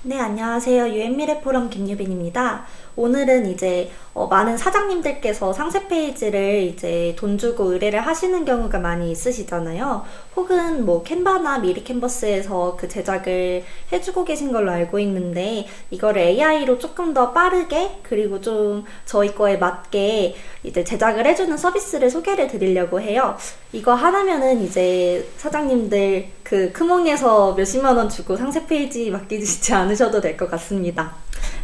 네, 안녕하세요. 유엔미래포럼 김유빈입니다. 오늘은 이제 많은 사장님들께서 상세 페이지를 이제 돈 주고 의뢰를 하시는 경우가 많이 있으시잖아요. 혹은 뭐 캔바나 미리 캔버스에서 그 제작을 해주고 계신 걸로 알고 있는데, 이거를 AI로 조금 더 빠르게 그리고 좀 저희 거에 맞게 이제 제작을 해주는 서비스를 소개를 드리려고 해요. 이거 하나면은 이제 사장님들 그 크몽에서 몇십만 원 주고 상세 페이지 맡기지 않으셔도 될 것 같습니다.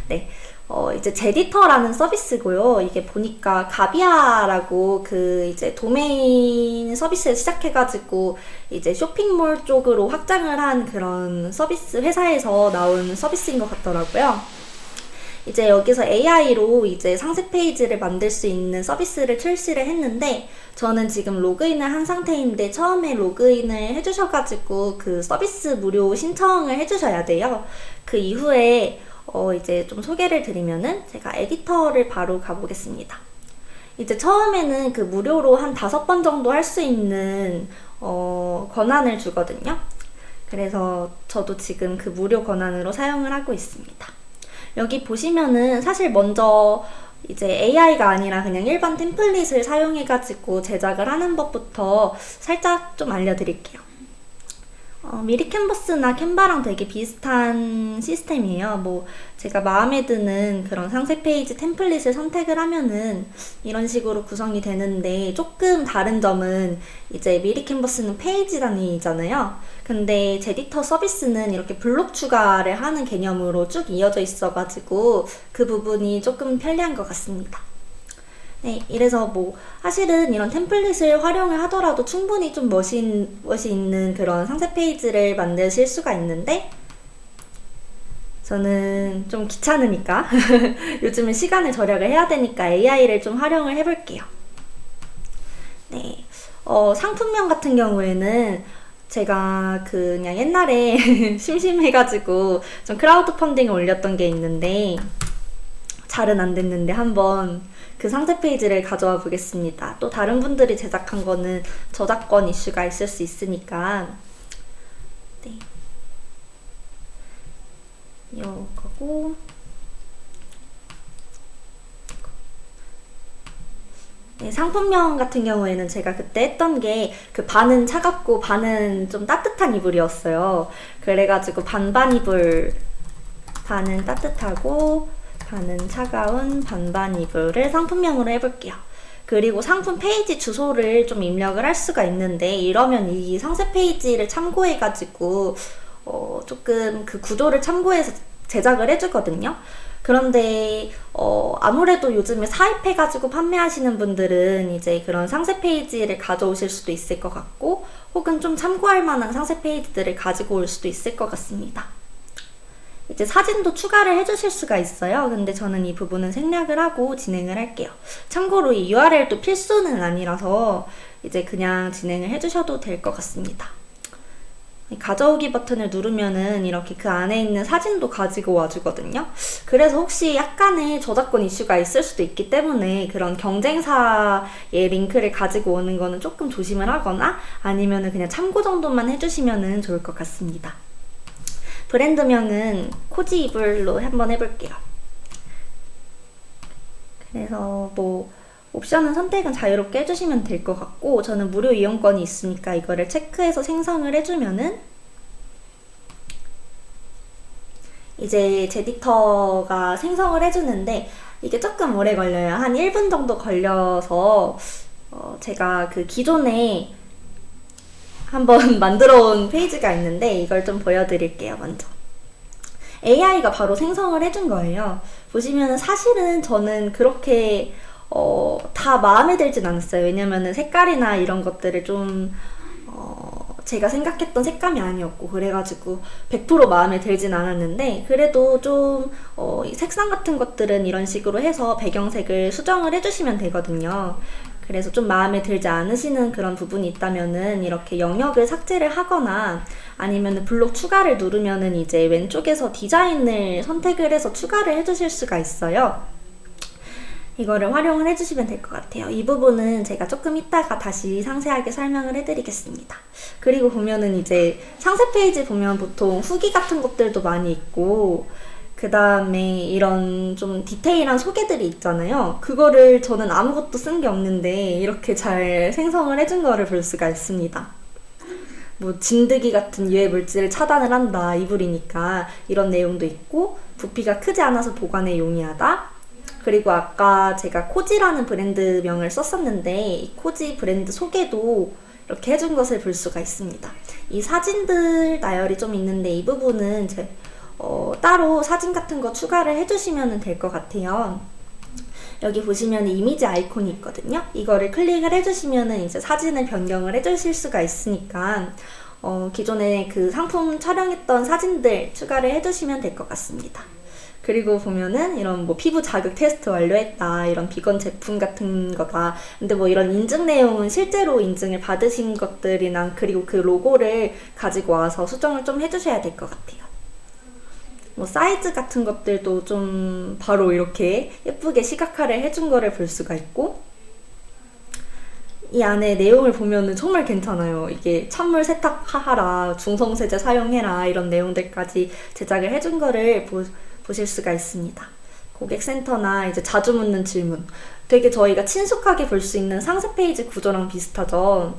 네. 이제 제디터라는 서비스고요. 이게 보니까 가비아라고 그 이제 도메인 서비스를 시작해가지고 이제 쇼핑몰 쪽으로 확장을 한 그런 서비스 회사에서 나온 서비스인 것 같더라고요. 이제 여기서 AI로 이제 상세 페이지를 만들 수 있는 서비스를 출시를 했는데, 저는 지금 로그인을 한 상태인데 처음에 로그인을 해주셔가지고 그 서비스 무료 신청을 해주셔야 돼요. 그 이후에 이제 좀 소개를 드리면은 제가 에디터를 바로 가보겠습니다. 이제 처음에는 그 무료로 한 5번 정도 할 수 있는 권한을 주거든요. 그래서 저도 지금 그 무료 권한으로 사용을 하고 있습니다. 여기 보시면은 사실 먼저 이제 AI가 아니라 그냥 일반 템플릿을 사용해가지고 제작을 하는 법부터 살짝 좀 알려드릴게요. 미리 캔버스나 캔바랑 되게 비슷한 시스템이에요. 뭐 제가 마음에 드는 그런 상세 페이지 템플릿을 선택을 하면은 이런 식으로 구성이 되는데, 조금 다른 점은 이제 미리 캔버스는 페이지 단위잖아요. 근데 제디터 서비스는 이렇게 블록 추가를 하는 개념으로 쭉 이어져 있어가지고 그 부분이 조금 편리한 것 같습니다. 네, 이래서 뭐 사실은 이런 템플릿을 활용을 하더라도 충분히 좀 멋이 있는 그런 상세 페이지를 만드실 수가 있는데, 저는 좀 귀찮으니까 요즘은 시간을 절약을 해야 되니까 AI를 좀 활용을 해볼게요. 네, 상품명 같은 경우에는 제가 그냥 옛날에 심심해가지고 좀 크라우드 펀딩을 올렸던 게 있는데 잘은 안 됐는데, 한번 그 상세 페이지를 가져와 보겠습니다. 또 다른 분들이 제작한 거는 저작권 이슈가 있을 수 있으니까. 네, 이거고. 네, 상품명 같은 경우에는 제가 그때 했던 게 그 반은 차갑고 반은 좀 따뜻한 이불이었어요. 그래가지고 반반 이불, 반은 따뜻하고 반은 차가운 반반 이불을 상품명으로 해볼게요. 그리고 상품 페이지 주소를 좀 입력을 할 수가 있는데, 이러면 이 상세 페이지를 참고해가지고 조금 그 구조를 참고해서 제작을 해주거든요. 그런데 아무래도 요즘에 사입해가지고 판매하시는 분들은 이제 그런 상세 페이지를 가져오실 수도 있을 것 같고, 혹은 좀 참고할 만한 상세 페이지들을 가지고 올 수도 있을 것 같습니다. 이제 사진도 추가를 해주실 수가 있어요. 근데 저는 이 부분은 생략을 하고 진행을 할게요. 참고로 이 URL도 필수는 아니라서 이제 그냥 진행을 해주셔도 될 것 같습니다. 가져오기 버튼을 누르면은 이렇게 그 안에 있는 사진도 가지고 와주거든요. 그래서 혹시 약간의 저작권 이슈가 있을 수도 있기 때문에 그런 경쟁사의 링크를 가지고 오는 거는 조금 조심을 하거나, 아니면은 그냥 참고 정도만 해주시면은 좋을 것 같습니다. 브랜드명은 코지 이불로 한번 해볼게요. 그래서 뭐 옵션은 선택은 자유롭게 해주시면 될 것 같고, 저는 무료 이용권이 있으니까 이거를 체크해서 생성을 해주면은 이제 제디터가 생성을 해주는데, 이게 조금 오래 걸려요. 한 1분 정도 걸려서 제가 그 기존에 한번 만들어 온 페이지가 있는데 이걸 좀 보여드릴게요. 먼저 AI가 바로 생성을 해준 거예요. 보시면 사실은 저는 그렇게 다 마음에 들진 않았어요. 왜냐면은 색깔이나 이런 것들을 좀 제가 생각했던 색감이 아니었고, 그래가지고 100% 마음에 들진 않았는데, 그래도 좀 색상 같은 것들은 이런 식으로 해서 배경색을 수정을 해주시면 되거든요. 그래서 좀 마음에 들지 않으시는 그런 부분이 있다면은 이렇게 영역을 삭제를 하거나, 아니면은 블록 추가를 누르면은 이제 왼쪽에서 디자인을 선택을 해서 추가를 해주실 수가 있어요. 이거를 활용을 해주시면 될 것 같아요. 이 부분은 제가 조금 이따가 다시 상세하게 설명을 해드리겠습니다. 그리고 보면은 이제 상세 페이지 보면 보통 후기 같은 것들도 많이 있고, 그 다음에 이런 좀 디테일한 소개들이 있잖아요. 그거를 저는 아무것도 쓴 게 없는데 이렇게 잘 생성을 해준 거를 볼 수가 있습니다. 뭐 진드기 같은 유해 물질을 차단을 한다, 이불이니까 이런 내용도 있고, 부피가 크지 않아서 보관에 용이하다. 그리고 아까 제가 코지라는 브랜드명을 썼었는데 이 코지 브랜드 소개도 이렇게 해준 것을 볼 수가 있습니다. 이 사진들 나열이 좀 있는데 이 부분은 따로 사진 같은 거 추가를 해주시면 될 것 같아요. 여기 보시면 이미지 아이콘이 있거든요. 이거를 클릭을 해주시면 이제 사진을 변경을 해주실 수가 있으니까 기존에 그 상품 촬영했던 사진들 추가를 해주시면 될 것 같습니다. 그리고 보면은 이런 뭐 피부 자극 테스트 완료했다, 이런 비건 제품 같은 거다. 근데 뭐 이런 인증 내용은 실제로 인증을 받으신 것들이나 그리고 그 로고를 가지고 와서 수정을 좀 해주셔야 될 것 같아요. 뭐 사이즈 같은 것들도 좀 바로 이렇게 예쁘게 시각화를 해준 거를 볼 수가 있고, 이 안에 내용을 보면은 정말 괜찮아요. 이게 찬물 세탁하라, 중성세제 사용해라, 이런 내용들까지 제작을 해준 거를 보실 수가 있습니다. 고객센터나 이제 자주 묻는 질문, 되게 저희가 친숙하게 볼 수 있는 상세 페이지 구조랑 비슷하죠.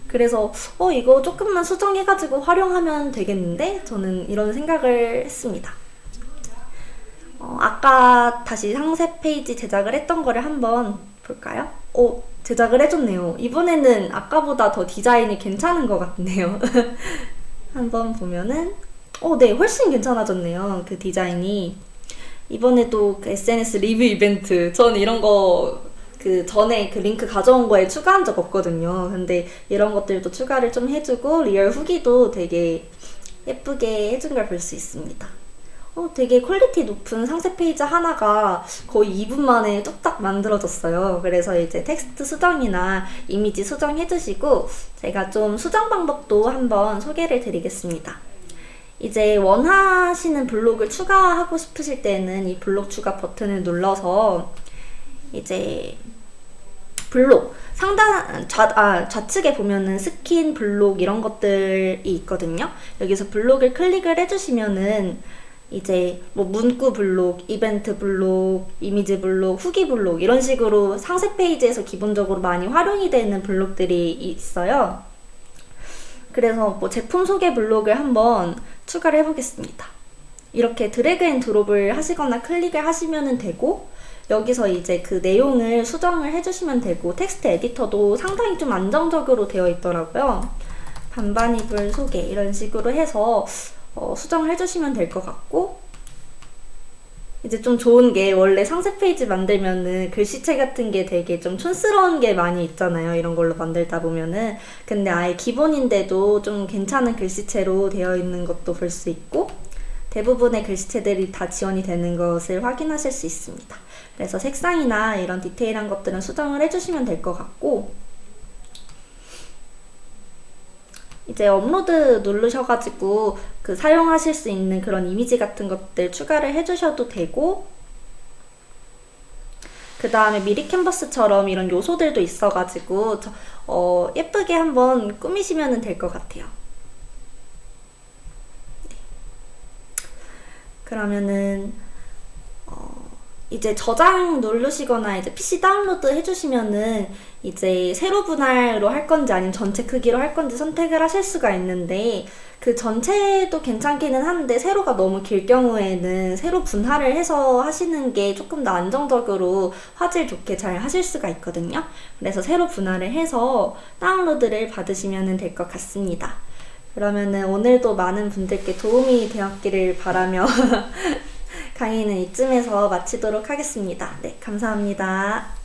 그래서 이거 조금만 수정해가지고 활용하면 되겠는데, 저는 이런 생각을 했습니다. 아까 다시 상세 페이지 제작을 했던 거를 한번 볼까요? 제작을 해줬네요. 이번에는 아까보다 더 디자인이 괜찮은 것 같네요. 한번 보면은 네, 훨씬 괜찮아졌네요. 그 디자인이. 이번에도 그 SNS 리뷰 이벤트, 전 이런 거 그 전에 그 링크 가져온 거에 추가한 적 없거든요. 근데 이런 것들도 추가를 좀 해주고, 리얼 후기도 되게 예쁘게 해준 걸 볼 수 있습니다. 되게 퀄리티 높은 상세 페이지 하나가 거의 2분 만에 뚝딱 만들어졌어요. 그래서 이제 텍스트 수정이나 이미지 수정 해주시고, 제가 좀 수정 방법도 한번 소개를 드리겠습니다. 이제 원하시는 블록을 추가하고 싶으실 때는 이 블록 추가 버튼을 눌러서 이제 블록 좌측에 보면은 스킨, 블록 이런 것들이 있거든요. 여기서 블록을 클릭을 해주시면은 이제 뭐 문구 블록, 이벤트 블록, 이미지 블록, 후기 블록 이런 식으로 상세 페이지에서 기본적으로 많이 활용이 되는 블록들이 있어요. 그래서 뭐 제품 소개 블록을 한번 추가를 해보겠습니다. 이렇게 드래그 앤 드롭을 하시거나 클릭을 하시면 되고, 여기서 이제 그 내용을 수정을 해주시면 되고, 텍스트 에디터도 상당히 좀 안정적으로 되어 있더라고요. 반반 이불 소개 이런 식으로 해서 수정을 해주시면 될 것 같고, 이제 좀 좋은 게 원래 상세 페이지 만들면은 글씨체 같은 게 되게 좀 촌스러운 게 많이 있잖아요. 이런 걸로 만들다 보면은. 근데 아예 기본인데도 좀 괜찮은 글씨체로 되어 있는 것도 볼 수 있고, 대부분의 글씨체들이 다 지원이 되는 것을 확인하실 수 있습니다. 그래서 색상이나 이런 디테일한 것들은 수정을 해주시면 될 것 같고, 이제 업로드 누르셔가지고 그 사용하실 수 있는 그런 이미지 같은 것들 추가를 해주셔도 되고, 그 다음에 미리 캔버스처럼 이런 요소들도 있어가지고 예쁘게 한번 꾸미시면 될 것 같아요. 네. 그러면은 이제 저장 누르시거나 이제 PC 다운로드 해주시면은 이제 세로 분할로 할 건지 아니면 전체 크기로 할 건지 선택을 하실 수가 있는데, 그 전체도 괜찮기는 한데 세로가 너무 길 경우에는 세로 분할을 해서 하시는 게 조금 더 안정적으로 화질 좋게 잘 하실 수가 있거든요. 그래서 세로 분할을 해서 다운로드를 받으시면 될 것 같습니다. 그러면은 오늘도 많은 분들께 도움이 되었기를 바라며 강의는 이쯤에서 마치도록 하겠습니다. 네, 감사합니다.